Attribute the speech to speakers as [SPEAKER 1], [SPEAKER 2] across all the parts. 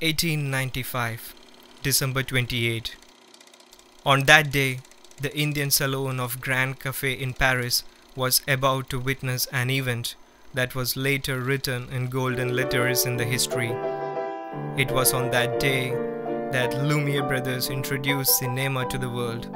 [SPEAKER 1] 1895, December 28. On that day, the Indian Salon of Grand Café in Paris was about to witness an event that was later written in golden letters in the history. It was on that day that Lumiere brothers introduced cinema to the world.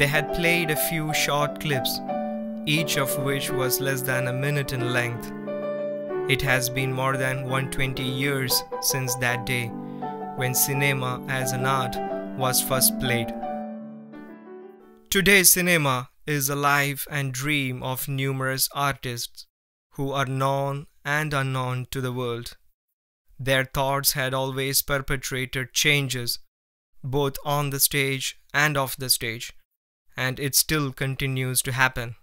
[SPEAKER 1] They had played a few short clips, each of which was less than a minute in length. It has been more than 120 years since that day, when cinema as an art was first played. Today's cinema is a life and dream of numerous artists who are known and unknown to the world. Their thoughts had always perpetrated changes, both on the stage and off the stage, and it still continues to happen.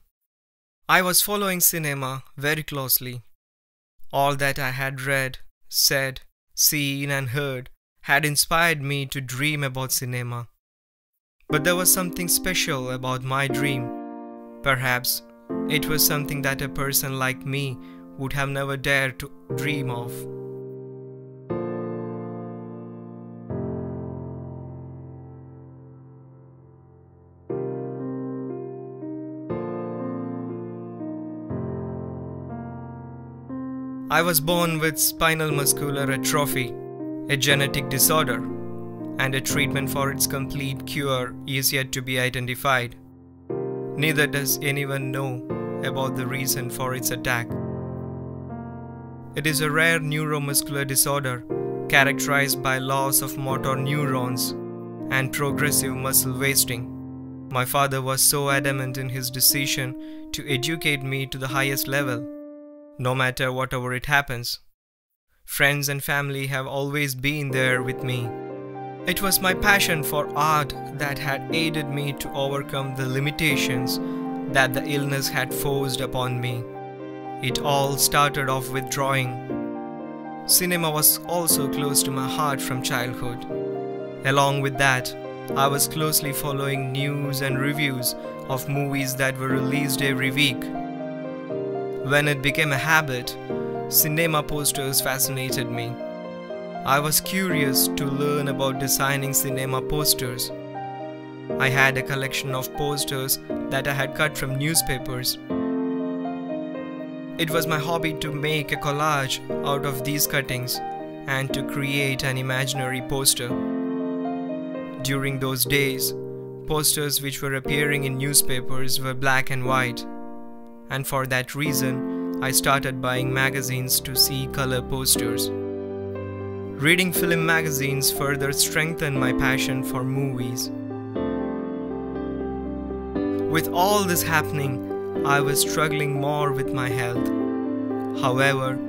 [SPEAKER 1] I was following cinema very closely. All that I had read, said, seen and heard had inspired me to dream about cinema. But there was something special about my dream. Perhaps it was something that a person like me would have never dared to dream of. I was born with spinal muscular atrophy, a genetic disorder, and a treatment for its complete cure is yet to be identified. Neither does anyone know about the reason for its attack. It is a rare neuromuscular disorder characterized by loss of motor neurons and progressive muscle wasting. My father was so adamant in his decision to educate me to the highest level, no matter whatever it happens. Friends and family have always been there with me. It was my passion for art that had aided me to overcome the limitations that the illness had forced upon me. It all started off with drawing. Cinema was also close to my heart from childhood. Along with that, I was closely following news and reviews of movies that were released every week. When it became a habit, cinema posters fascinated me. I was curious to learn about designing cinema posters. I had a collection of posters that I had cut from newspapers. It was my hobby to make a collage out of these cuttings and to create an imaginary poster. During those days, posters which were appearing in newspapers were black and white, and for that reason, I started buying magazines to see color posters. Reading film magazines further strengthened my passion for movies. With all this happening, I was struggling more with my health. However,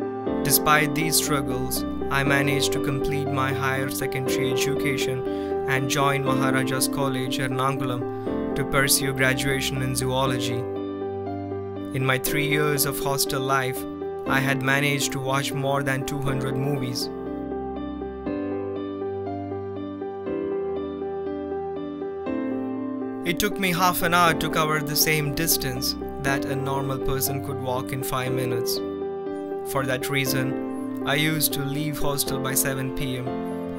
[SPEAKER 1] despite these struggles, I managed to complete my higher secondary education and join Maharaja's College, Ernakulam, to pursue graduation in zoology. In my 3 years of hostel life, I had managed to watch more than 200 movies. It took me half an hour to cover the same distance that a normal person could walk in 5 minutes. For that reason, I used to leave hostel by 7 p.m.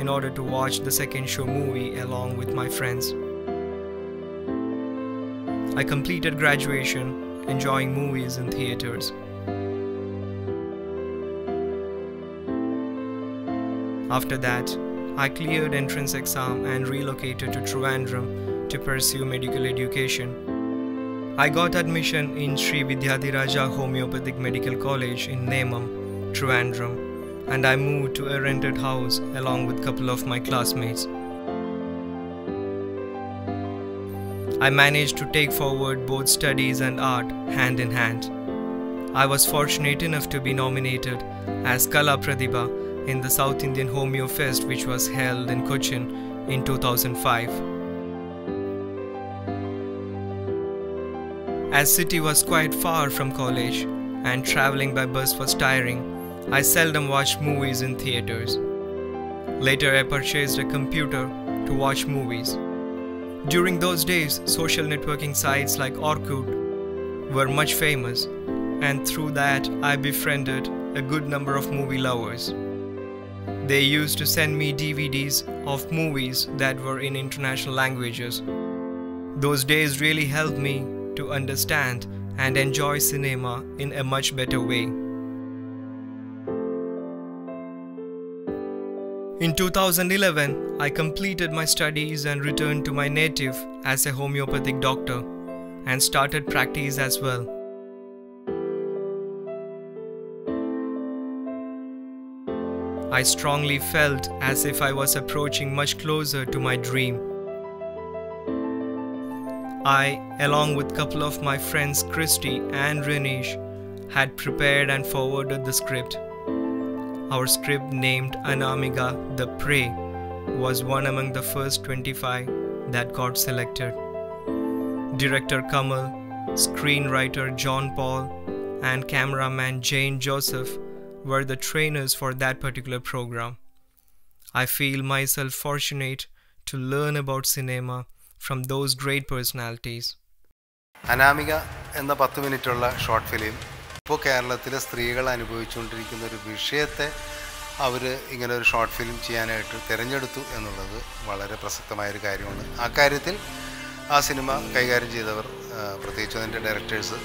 [SPEAKER 1] in order to watch the second show movie along with my friends. I completed graduation enjoying movies in theaters. After that, I cleared entrance exam and relocated to Trivandrum to pursue medical education. I got admission in Sri Vidyadhiraja Homeopathic Medical College in Nemam, Trivandrum, and I moved to a rented house along with a couple of my classmates. I managed to take forward both studies and art hand in hand. I was fortunate enough to be nominated as Kala Pratibha in the South Indian Homeo Fest, which was held in Cochin in 2005. As city was quite far from college and traveling by bus was tiring, I seldom watched movies in theaters. Later I purchased a computer to watch movies. During those days, social networking sites like Orkut were much famous, and through that I befriended a good number of movie lovers. They used to send me DVDs of movies that were in international languages. Those days really helped me to understand and enjoy cinema in a much better way. In 2011, I completed my studies and returned to my native as a homeopathic doctor and started practice as well. I strongly felt as if I was approaching much closer to my dream. I, along with a couple of my friends Christy and Renish, had prepared and forwarded the script. Our script, named Anamiga the Prey, was one among the first 25 that got selected. Director Kamal, screenwriter John Paul, and cameraman Jane Joseph were the trainers for that particular program. I feel myself fortunate to learn about cinema from those great personalities.
[SPEAKER 2] Anamika എന്ന 10 മിനിറ്റുള്ള short film ഇപ്പോൾ കേരളത്തിലെ സ്ത്രീകൾ അനുഭവിച്ചുകൊണ്ടിരിക്കുന്ന ഒരു വിഷയത്തെ അവർ ഇങ്ങനെ ഒരു short film ചെയ്യാനായിട്ട് തിരഞ്ഞെടുത്തു എന്നുള്ളത് വളരെ പ്രസക്തമായൊരു കാര്യമാണ്. ആ കാര്യത്തിൽ ആ സിനിമ കൈകാര്യം ചെയ്തവർ, പ്രത്യേകിച്ച് അതിൻ്റെ ഡയറക്ടേഴ്സ്,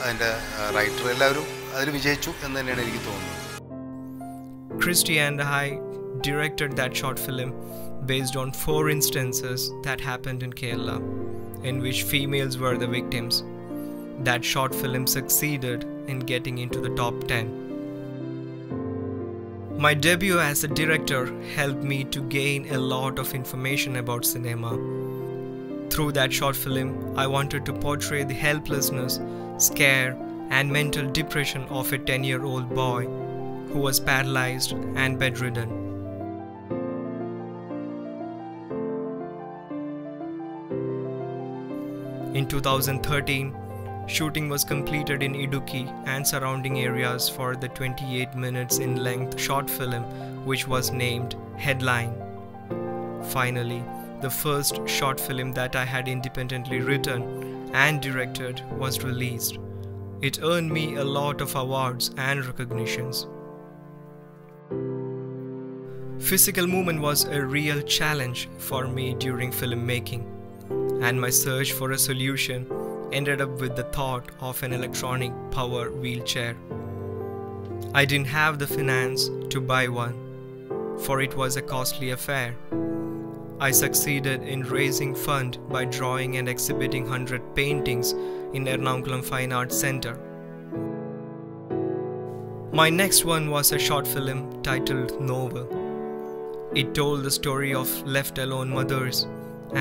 [SPEAKER 2] അതിൻ്റെ റൈറ്റർ, എല്ലാവരും അതിൽ വിജയിച്ചു എന്ന് തന്നെയാണ് എനിക്ക് തോന്നുന്നത്.
[SPEAKER 1] Christy and I directed that short film based on 4 instances that happened in Kerala, in which females were the victims. That short film succeeded in getting into the top 10. My debut as a director helped me to gain a lot of information about cinema. Through that short film, I wanted to portray the helplessness, scare, and mental depression of a 10-year-old boy who was paralyzed and bedridden. In 2013, shooting was completed in Idukki and surrounding areas for the 28 minutes in length short film, which was named Headline. Finally, the first short film that I had independently written and directed was released. It earned me a lot of awards and recognitions. Physical movement was a real challenge for me during filmmaking, and my search for a solution ended up with the thought of an electronic power wheelchair. I didn't have the finance to buy one, for it was a costly affair. I succeeded in raising fund by drawing and exhibiting 100 paintings in Ernakulam Fine Arts Center. My next one was a short film titled Novel. It told the story of left alone mothers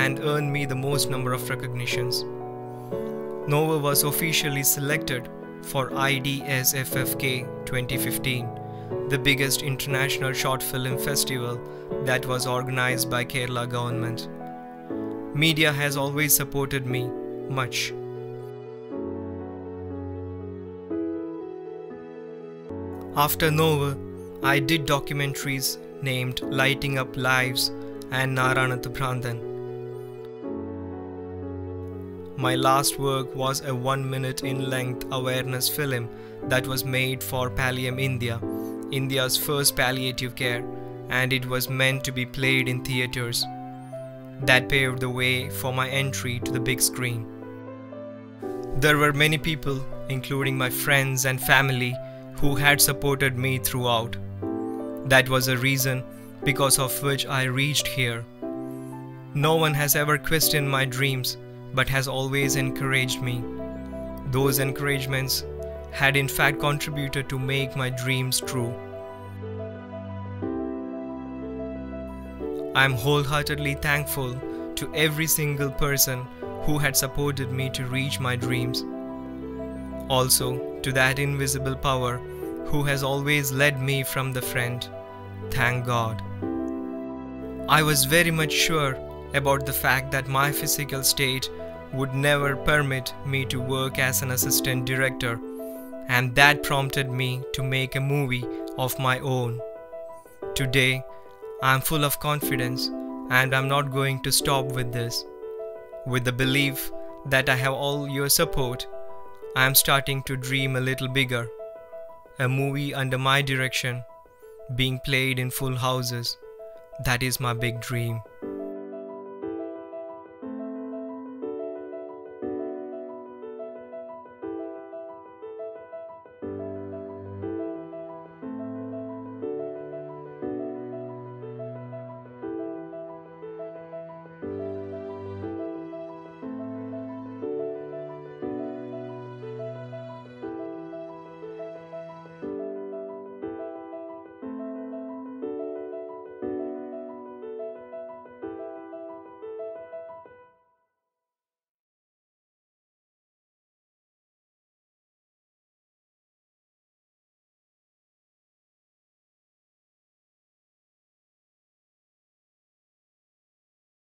[SPEAKER 1] and earned me the most number of recognitions. Novel was officially selected for idsffk 2015, the biggest international short film festival that was organized by Kerala government. Media has always supported me much. After Novel, I did documentaries named Lighting Up Lives and Naranathu Prandan. My last work was a 1-minute in length awareness film that was made for Pallium India, India's first palliative care, and it was meant to be played in theatres. That paved the way for my entry to the big screen. There were many people, including my friends and family, who had supported me throughout. That was a reason because of which I reached here. No one has ever questioned my dreams, but has always encouraged me. Those encouragements had in fact contributed to make my dreams true. I am wholeheartedly thankful to every single person who had supported me to reach my dreams. Also, to that invisible power who has always led me from the front. Thank God. I was very much sure about the fact that my physical state would never permit me to work as an assistant director, and that prompted me to make a movie of my own. Today, I am full of confidence and I'm not going to stop with this. With the belief that I have all your support, I am starting to dream a little bigger. A movie under my direction, being played in full houses. That is my big dream.